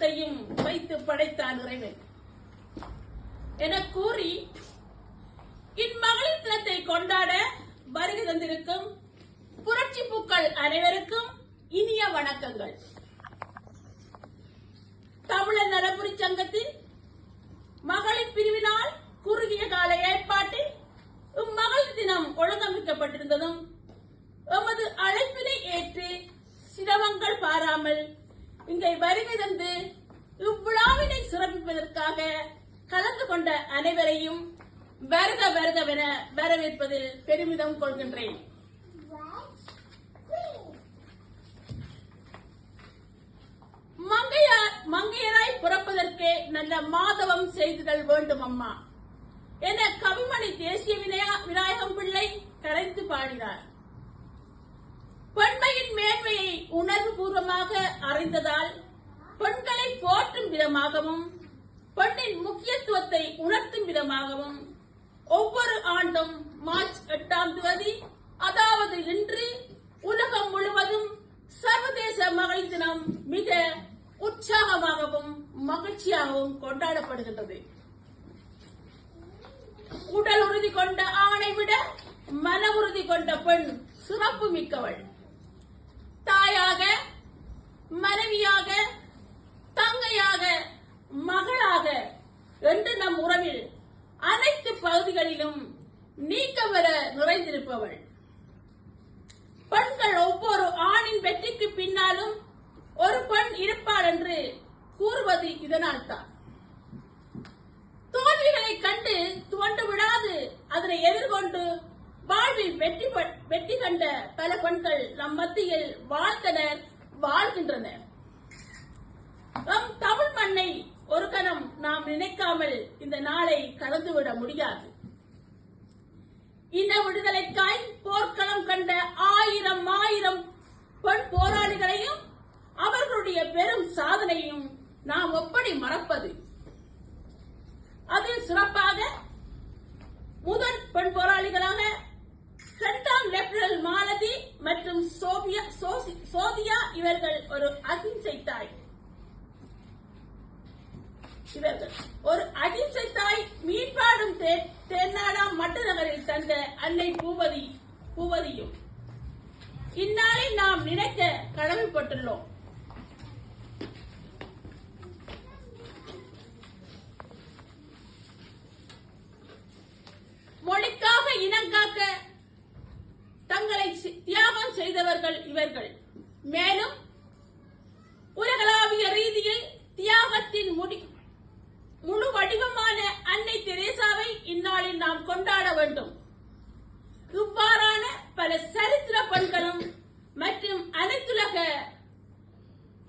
குடும்பத்தையும் வைத்து படைத்தான் இறைவன் என கூறி இம்மகளிர் தினத்தை கொண்டாட வருகை தந்திருக்கும் புரட்சி பூக்கள் அனைவருக்கும் இனிய வணக்கங்கள். தமிழர் நலபுரி சங்கத்தின் மகளிர் பிரிவினால் குறுகிய கால ஏற்பாட்டில் இம்மகளிர் தினம் ஒழுங்கமைக்கப்பட்டிருந்ததும் எமது அழைப்பினை ஏற்று சிரமங்கள் பாராமல் இங்கே வருகை தந்து இவ்விழாவினை சிறப்பிப்பதற்காக கலந்து கொண்ட அனைவரையும் வருக வருகவென வரவேற்பதில் பெருமிதம் கொள்கின்றேன். மங்கையராய் பிறப்பதற்கே நல்ல மாதவம் செய்துதல் வேண்டும் அம்மா என கவிமணி தேசிய விநாயகம் பிள்ளை கரைந்து பாடினார். பெண்மையின் மேன்மையை உணர்வு பூர்வமாக அறிந்ததால் பெண்களை போற்றும் விதமாகவும் பெண்ணின் முக்கியத்துவத்தை உணர்த்தும் விதமாகவும் ஒவ்வொரு ஆண்டும் மார்ச் 8ஆம் தேதி, அதாவது இன்று உலகம் முழுவதும் சர்வதேச மகளிர் தினம் மிக உற்சாகமாகவும் மகிழ்ச்சியாகவும் கொண்டாடப்படுகின்றது. உடல் உறுதி கொண்ட ஆணை விட மன உறுதி கொண்ட பெண் சிறப்பு மிக்கவள். தாயாக, மனைவியாக, தங்கையாக, மகளாக என்று நம் உறவில் அனைத்து பகுதிகளிலும் நீக்கமர நிறைந்திருப்பவள். பெண்கள் ஒவ்வொரு ஆணின் வெற்றிக்கு பின்னாலும் ஒரு பெண் இருப்பாள் என்று கூறுவது இதனால் தான். தோல்விகளை கண்டு துவண்டு விடாது அதனை எதிர்கொண்டு வாழ்வில் வெற்றி கண்ட பல பெண்கள் நம் மத்தியில் வாழ்ந்தனர், வாழ்கின்றனர். நம் தமிழ் மண்ணை ஒரு கணம் நாம் நினைக்காமல் இந்த நாளை கடந்துவிட முடியாது. இன விடுதலைக்காய் போர்க்களம் கண்ட ஆயிரம் பெண் போராளிகளையும் அவர்களுடைய பெரும் சாதனையும் நாம் எப்படி மறப்பது? அதில் சிறப்பாக முதல் பெண் போராளிகளாக 2ஆம் லெப்டினன்ட் மாலதி மற்றும் சோதியா இவர்கள் ஒரு அகிம்சை தாய். மீன்பாடும் தென்னாடாம் மட்டநகரில் தந்த அன்னை பூவதியும் இந்நாளை நாம் நினைக்க கடமைப்பட்டுள்ளோம். மொழிக்காக இனங்காக்க தங்களை தியாகம் செய்தவர்கள் இவர்கள். மேலும் உலகளாவிய ரீதியில் தியாகத்தின் முழு வடிவமான அன்னை தெரேசாவை இந்நாளில் நாம் கொண்டாட வேண்டும். இவ்வாறான பல சரித்திர பெண்களும் மற்றும்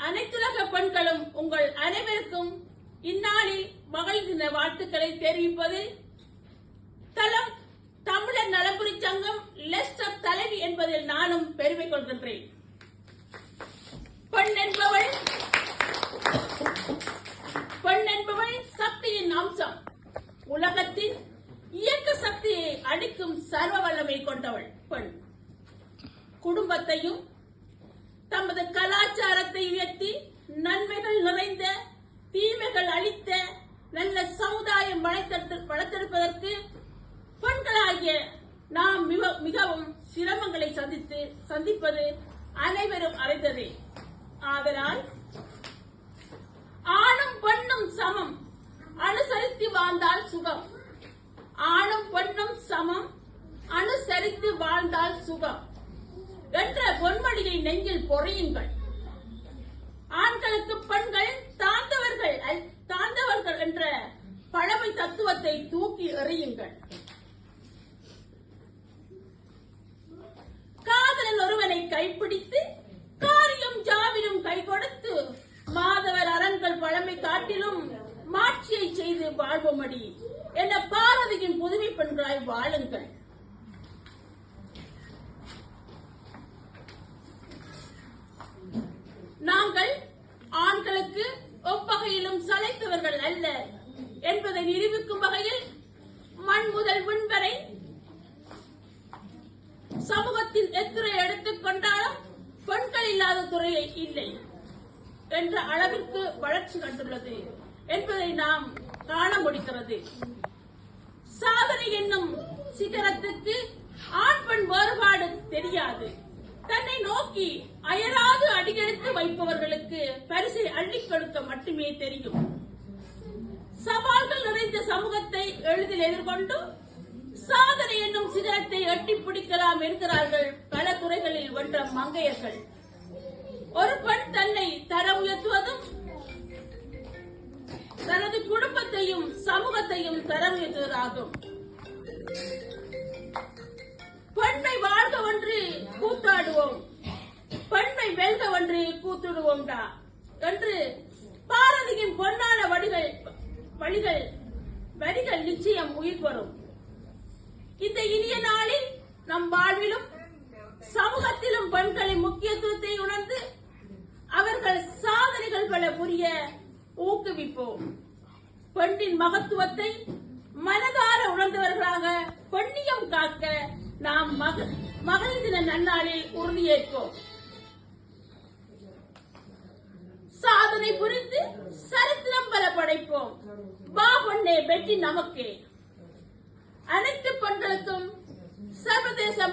அனைத்துலக பெண்களும் உங்கள் அனைவருக்கும் இந்நாளில் மகளிர் தின வாழ்த்துக்களை தெரிவிப்பதில் தமிழர் நலபுரி சங்கம் லெஸ்டர் தலைவி என்பதில் நானும் பெருமை கொள்கின்றேன். பெண் என்பவள் சக்தியின் அம்சம். உலகத்தின் இயக்க சக்தியை அடிக்கும் சர்வ வல்லமை கொண்டவள் பெண். குடும்பத்தையும் தமது கலாச்சாரத்தை உயர்த்தி நன்மைகள் நிறைந்த தீமைகள் அளித்த நல்ல சமுதாயம் வளர்த்தெடுப்பதற்கு பெண்களாகிய நாம் மிகவும் சிரமங்களை சந்திப்பது அனைவரும் அறிந்ததே. ஆதலால் ஆணும் பெண்ணும் சமம், அனுசரித்து வாழ்ந்தால் சுகம். ஆணும் பெண்ணும் சமம், அனுசரித்து வாழ்ந்தால் சுகம் என்ற பொன்மொழியை நெஞ்சில் பொறையுங்கள். ஆண்களுக்கு பெண்கள் தாழ்ந்தவர்கள் என்ற பழமை தத்துவத்தை தூக்கி எறியுங்கள். காதலன் ஒருவனை கைப்பிடித்து காரியம் ஜாவிலும் கை கொடுத்து மாதவர் அரண்கள் பழமை காட்டிலும் மாட்சியை செய்து வாழ்வோமடி என பாரதியின் புதுமை பெண்களாய் வாழுங்கள். நாங்கள் ஆண்களுக்கு ஒவ்வகையிலும் சளைத்தவர்கள் அல்ல என்பதை நிரூபிக்கும் வகையில் மண் முதல் விண் வரை சமூகத்தின் எத்துறை எடுத்துக் கொண்டாலும் பெண்கள் இல்லாத துறையை இல்லை என்ற அளவிற்கு வளர்ச்சி கண்டுள்ளது என்பதை நாம் காண முடிகிறது. சாதனை என்னும் சிகரத்துக்கு ஆண் பெண் வேறுபாடு தெரியாது. தன்னை நோக்கி அயராது அடியெடுத்து வைப்பவர்களுக்கு பரிசை அள்ளிக் கொடுக்க மட்டுமே தெரியும். சவால்கள் நிறைந்த சமூகத்தை எளிதில் எதிர்கொண்டு சாதனை என்னும் சிகரத்தை எட்டி பிடிக்கலாம் என்கிறார்கள் பல துறைகளில் வென்ற மங்கையர்கள். ஒரு பெண் தன்னை தர உயர்த்துவதும் தனது குடும்பத்தையும் சமூகத்தையும் தர உயர்த்துவதாகும். பெண்மை வாழ்கவென்று கூத்தாடுவோம், பெண்மை வெல்கவென்று கூத்துடுவோம்டா என்று பாரதியின் பொன்னான வரிகள் நிச்சயம் உயிர் வரும். இந்த இனிய நாளில் நம் வாழ்விலும் சமூகத்திலும் பெண்களின் முக்கியத்துவத்தை உணர்ந்து அவர்கள் சாதனைகள் பல புரிய ஊக்குவிப்போம். பெண்ணின் மகத்துவத்தை மனதார உணர்ந்தவர்களாக பெண்ணியம் காக்க நாம் மகளிர் தின நன்னாளில் உறுதியேற்போம். சாதனை புரிந்து சரித்திரம் பல படைப்போம். வா பொண்ணே வெற்றி நமக்கே. அனைத்து பெண்களுக்கும் சர்வதேச